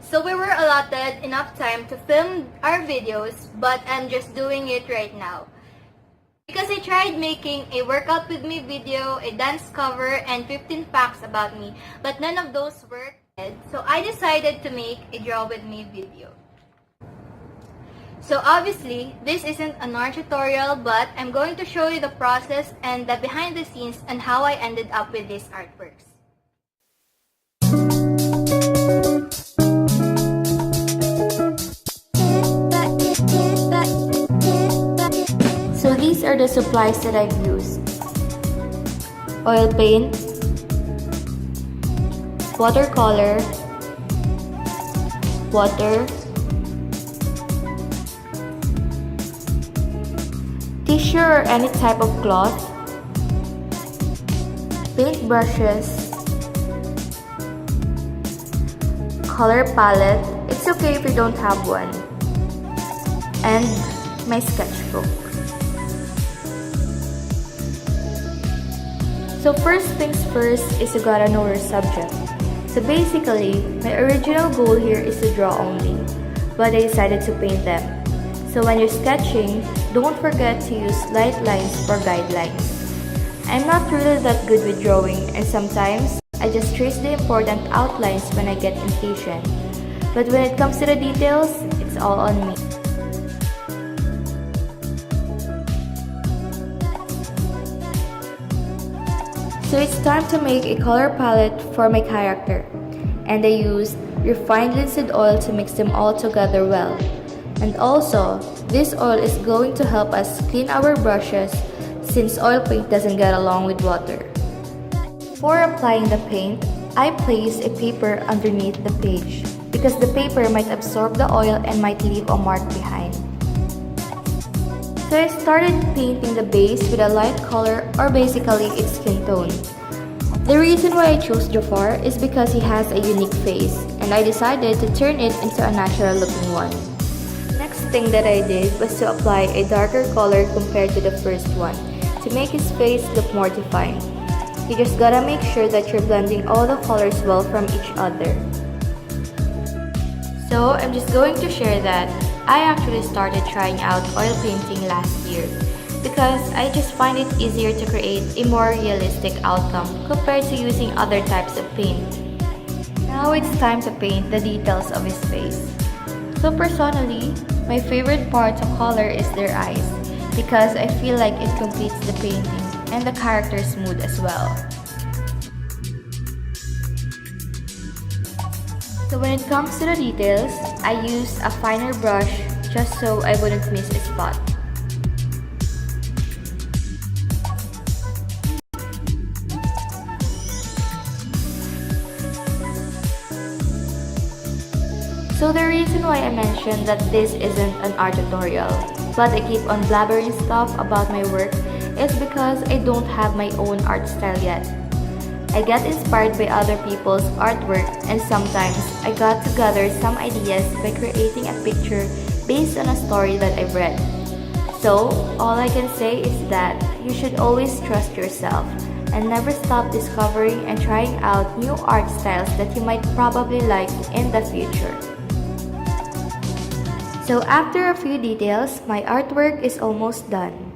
So we were allotted enough time to film our videos, but I'm just doing it right now. Because I tried making a workout with me video, a dance cover, and 15 facts about me, but none of those worked. So I decided to make a draw with me video. So obviously, this isn't an art tutorial, but I'm going to show you the process and the behind the scenes and how I ended up with these artworks. So these are the supplies that I've used. Oil paint, watercolor, water, tissue or any type of cloth, paint brushes, color palette, it's okay if you don't have one, and my sketchbook. So first things first is you gotta know your subject. So basically, my original goal here is to draw only, but I decided to paint them. So when you're sketching, don't forget to use light lines for guidelines. I'm not really that good with drawing, and sometimes I just trace the important outlines when I get impatient. But when it comes to the details, it's all on me. So it's time to make a color palette for my character, and I used refined linseed oil to mix them all together well. And also, this oil is going to help us clean our brushes since oil paint doesn't get along with water. For applying the paint, I place a paper underneath the page because the paper might absorb the oil and might leave a mark behind. So I started painting the base with a light color, or basically its skin tone. The reason why I chose Jafar is because he has a unique face, and I decided to turn it into a natural looking one. Next thing that I did was to apply a darker color compared to the first one to make his face look more defined. You just gotta make sure that you're blending all the colors well from each other. So I'm just going to share that I actually started trying out oil painting last year because I just find it easier to create a more realistic outcome compared to using other types of paint. Now it's time to paint the details of his face. So personally, my favorite part to color is their eyes because I feel like it completes the painting and the character's mood as well. So when it comes to the details, I used a finer brush just so I wouldn't miss a spot. So the reason why I mentioned that this isn't an art tutorial, but I keep on blabbering stuff about my work is because I don't have my own art style yet. I get inspired by other people's artwork, and sometimes I got to gather some ideas by creating a picture based on a story that I've read. So, all I can say is that you should always trust yourself and never stop discovering and trying out new art styles that you might probably like in the future. So after a few details, my artwork is almost done.